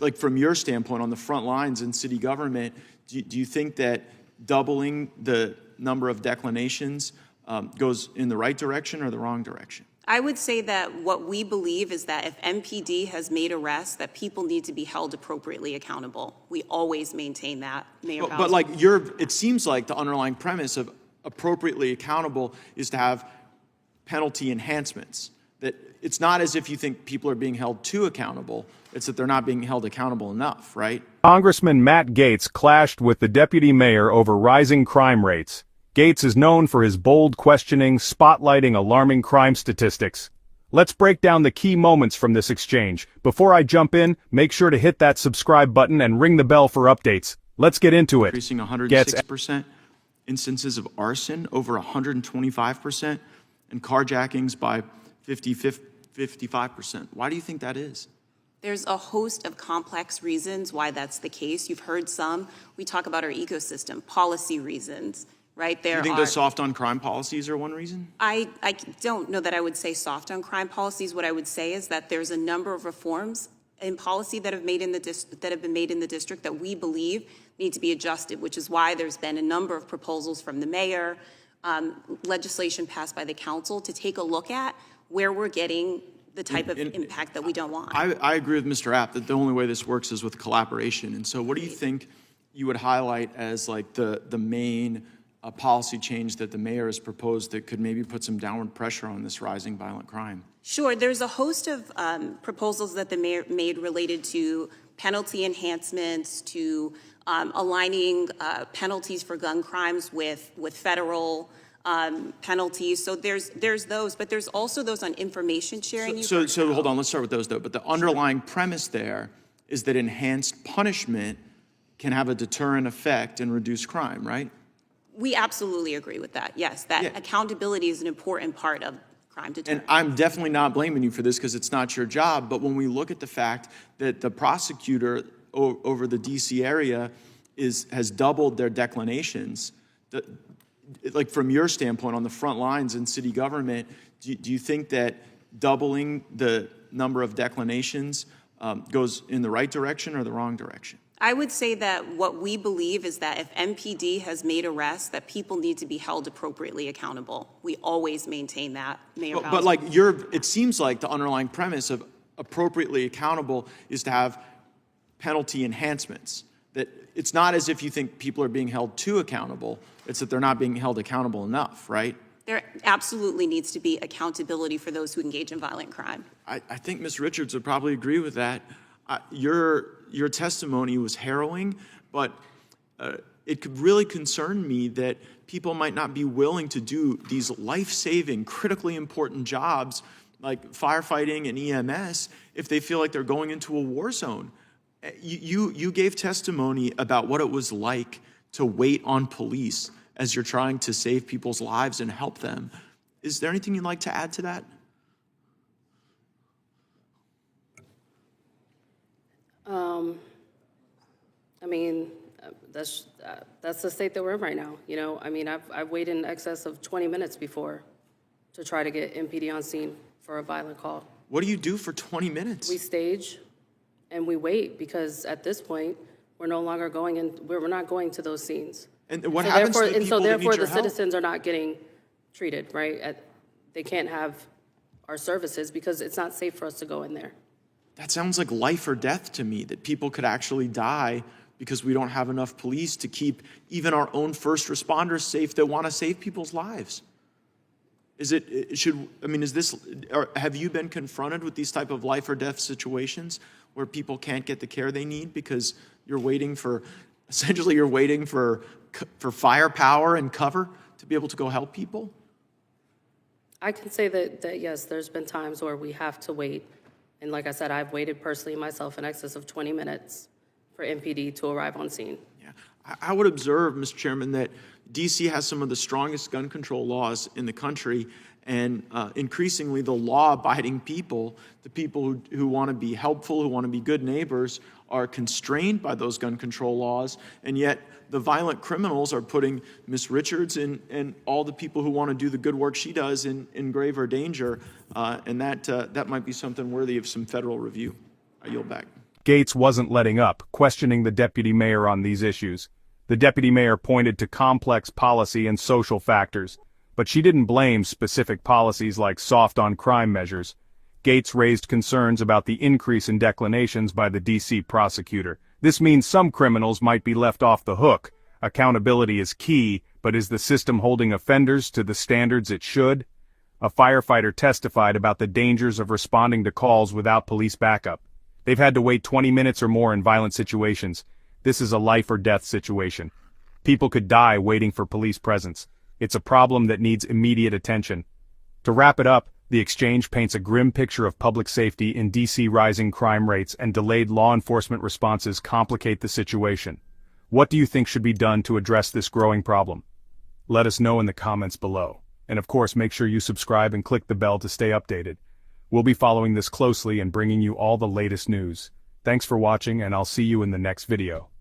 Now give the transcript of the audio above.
like from your standpoint on the front lines in city government, do you think that doubling the number of declinations goes in the right direction or the wrong direction? I would say that what we believe is that if MPD has made arrests, that people need to be held appropriately accountable. We always maintain that, Mayor Bowser. But like it seems like the underlying premise of appropriately accountable is to have penalty enhancements. That it's not as if you think people are being held too accountable, it's that they're not being held accountable enough, right? Congressman Matt Gaetz clashed with the deputy mayor over rising crime rates. Gaetz is known for his bold questioning, spotlighting alarming crime statistics. Let's break down the key moments from this exchange. Before I jump in, make sure to hit that subscribe button and ring the bell for updates. Let's get into it. Increasing 106%, instances of arson over 125%, and carjackings by 55%. Why do you think that is? There's a host of complex reasons why that's the case. You've heard some. We talk about our ecosystem, policy reasons, right? Do you think those soft on crime policies are one reason? I don't know that I would say soft on crime policies. What I would say is that there's a number of reforms in policy that have been made in the district that we believe need to be adjusted, which is why there's been a number of proposals from the mayor, legislation passed by the council to take a look at where we're getting the type of impact that we don't want. I agree with Mr. App that the only way this works is with collaboration. And so what do you think you would highlight as like the main policy change that the mayor has proposed that could maybe put some downward pressure on this rising violent crime? Sure, there's a host of proposals that the mayor made related to penalty enhancements, to aligning penalties for gun crimes with federal penalties. So there's those, but there's also those on information sharing. So hold on, let's start with those though. But the underlying premise there is that enhanced punishment can have a deterrent effect and reduce crime, right? We absolutely agree with that. Yes, that accountability is an important part of crime deterrent. And I'm definitely not blaming you for this because it's not your job. But when we look at the fact that the prosecutor over the D.C. area has doubled their declinations, like from your standpoint on the front lines in city government, do you think that doubling the number of declinations goes in the right direction or the wrong direction? I would say that what we believe is that if MPD has made arrests, that people need to be held appropriately accountable. We always maintain that, Mayor Bowser. But like it seems like the underlying premise of appropriately accountable is to have penalty enhancements. That it's not as if you think people are being held too accountable, it's that they're not being held accountable enough, right? There absolutely needs to be accountability for those who engage in violent crime. I think Ms. Richards would probably agree with that. Your testimony was harrowing, but it could really concern me that people might not be willing to do these life-saving, critically important jobs like firefighting and EMS if they feel like they're going into a war zone. You gave testimony about what it was like to wait on police as you're trying to save people's lives and help them. Is there anything you'd like to add to that? I mean, that's the state that we're in right now. You know, I mean, I've waited in excess of 20 minutes before to try to get MPD on scene for a violent call. What do you do for 20 minutes? We stage and we wait because at this point we're no longer going in. We're not going to those scenes. And what happens to the people that need your the help? citizens are not getting treated right. They can't have our services because it's not safe for us to go in there. That sounds like life or death to me, that people could actually die because we don't have enough police to keep even our own first responders safe that want to save people's lives. Have you been confronted with these type of life or death situations where people can't get the care they need because you're waiting for firepower and cover to be able to go help people? I can say that yes, there's been times where we have to wait. And like I said, I've waited personally myself in excess of 20 minutes for MPD to arrive on scene. Yeah, I would observe, Mr. Chairman, that D.C. has some of the strongest gun control laws in the country, and increasingly the law-abiding people, the people who want to be helpful, who want to be good neighbors, are constrained by those gun control laws, and yet the violent criminals are putting Ms. Richards and all the people who want to do the good work she does in graver danger, and that might be something worthy of some federal review. I yield back. Gaetz wasn't letting up, questioning the deputy mayor on these issues. The deputy mayor pointed to complex policy and social factors, but she didn't blame specific policies like soft-on-crime measures. Gaetz raised concerns about the increase in declinations by the D.C. prosecutor. This means some criminals might be left off the hook. Accountability is key, but is the system holding offenders to the standards it should? A firefighter testified about the dangers of responding to calls without police backup. They've had to wait 20 minutes or more in violent situations. This is a life-or-death situation. People could die waiting for police presence. It's a problem that needs immediate attention. To wrap it up, the exchange paints a grim picture of public safety in D.C. Rising crime rates and delayed law enforcement responses complicate the situation. What do you think should be done to address this growing problem? Let us know in the comments below. And of course, make sure you subscribe and click the bell to stay updated. We'll be following this closely and bringing you all the latest news. Thanks for watching, and I'll see you in the next video.